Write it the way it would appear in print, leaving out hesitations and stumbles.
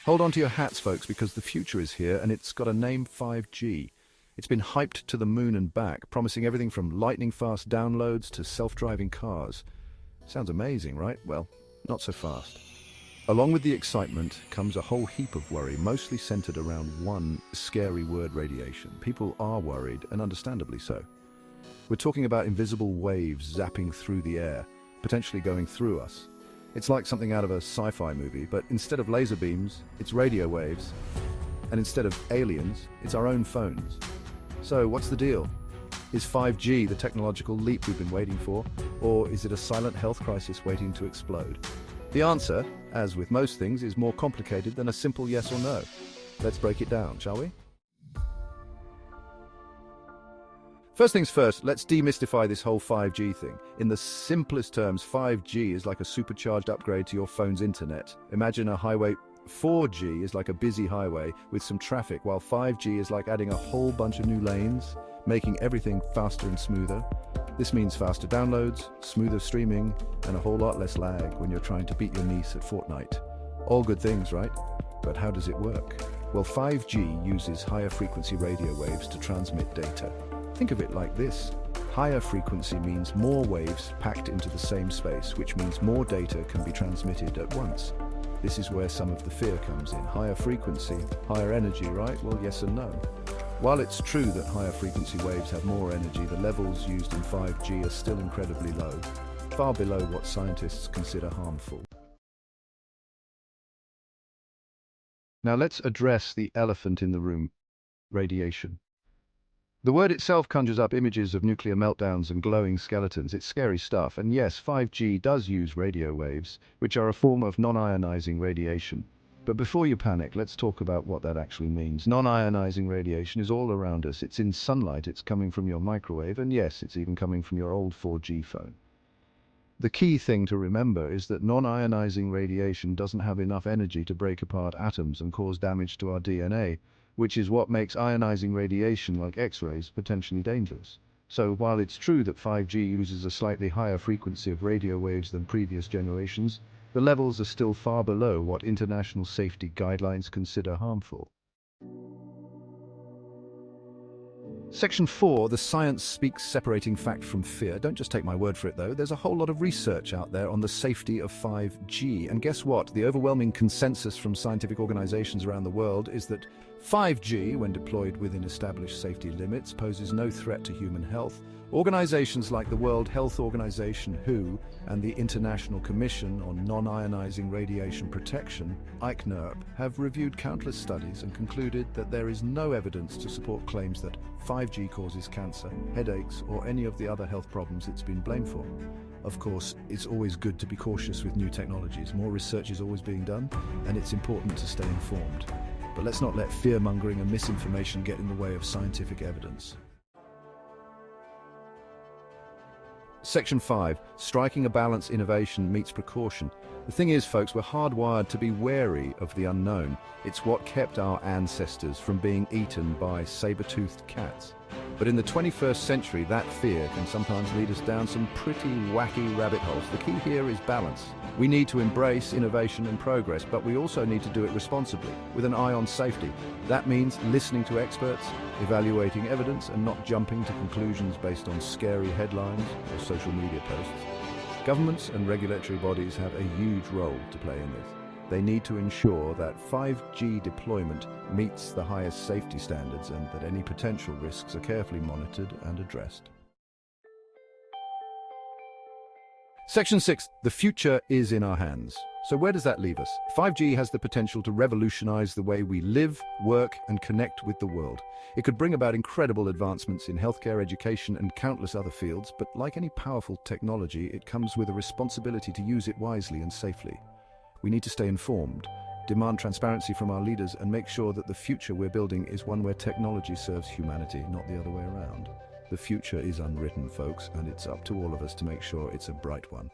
Hold on to your hats, folks, because the future is here and it's got a name: 5G. It's been hyped to the moon and back, promising everything from lightning-fast downloads to self-driving cars. Sounds amazing, right? Well, not so fast. Along with the excitement comes a whole heap of worry, mostly centered around one scary word: radiation. People are worried, and understandably so. We're talking about invisible waves zapping through the air, potentially going through us. It's like something out of a sci-fi movie, but instead of laser beams, it's radio waves. And instead of aliens, it's our own phones. So what's the deal? Is 5G the technological leap we've been waiting for, or is it a silent health crisis waiting to explode? The answer, as with most things, is more complicated than a simple yes or no. Let's break it down, shall we? First things first, let's demystify this whole 5G thing. In the simplest terms, 5G is like a supercharged upgrade to your phone's internet. Imagine a highway. 4G is like a busy highway with some traffic, while 5G is like adding a whole bunch of new lanes, making everything faster and smoother. This means faster downloads, smoother streaming, and a whole lot less lag when you're trying to beat your niece at Fortnite. All good things, right? But how does it work? Well, 5G uses higher frequency radio waves to transmit data. Think of it like this. Higher frequency means more waves packed into the same space, which means more data can be transmitted at once. This is where some of the fear comes in. Higher frequency, higher energy, right? Well, yes and no. While it's true that higher frequency waves have more energy, the levels used in 5G are still incredibly low, far below what scientists consider harmful. Now let's address the elephant in the room: radiation. The word itself conjures up images of nuclear meltdowns and glowing skeletons. It's scary stuff, and yes, 5G does use radio waves, which are a form of non-ionizing radiation. But before you panic, let's talk about what that actually means. Non-ionizing radiation is all around us. It's in sunlight, it's coming from your microwave, and yes, it's even coming from your old 4G phone. The key thing to remember is that non-ionizing radiation doesn't have enough energy to break apart atoms and cause damage to our DNA, which is what makes ionizing radiation like X-rays potentially dangerous. So while it's true that 5G uses a slightly higher frequency of radio waves than previous generations, the levels are still far below what international safety guidelines consider harmful. Section 4, the science speaks, separating fact from fear. Don't just take my word for it, though. There's a whole lot of research out there on the safety of 5G. And guess what? The overwhelming consensus from scientific organizations around the world is that 5G, when deployed within established safety limits, poses no threat to human health. Organizations like the World Health Organization, WHO, and the International Commission on Non-Ionizing Radiation Protection, ICNIRP, have reviewed countless studies and concluded that there is no evidence to support claims that 5G causes cancer, headaches, or any of the other health problems it's been blamed for. Of course, it's always good to be cautious with new technologies. More research is always being done, and it's important to stay informed. But let's not let fear-mongering and misinformation get in the way of scientific evidence. Section 5, striking a balance: innovation meets precaution. The thing is, folks, we're hardwired to be wary of the unknown. It's what kept our ancestors from being eaten by saber-toothed cats. But in the 21st century, that fear can sometimes lead us down some pretty wacky rabbit holes. The key here is balance. We need to embrace innovation and progress, but we also need to do it responsibly, with an eye on safety. That means listening to experts, evaluating evidence, and not jumping to conclusions based on scary headlines or social media posts. Governments and regulatory bodies have a huge role to play in this. They need to ensure that 5G deployment meets the highest safety standards and that any potential risks are carefully monitored and addressed. Section 6, the future is in our hands. So where does that leave us? 5G has the potential to revolutionize the way we live, work, and connect with the world. It could bring about incredible advancements in healthcare, education, and countless other fields, but like any powerful technology, it comes with a responsibility to use it wisely and safely. We need to stay informed, demand transparency from our leaders, and make sure that the future we're building is one where technology serves humanity, not the other way around. The future is unwritten, folks, and it's up to all of us to make sure it's a bright one.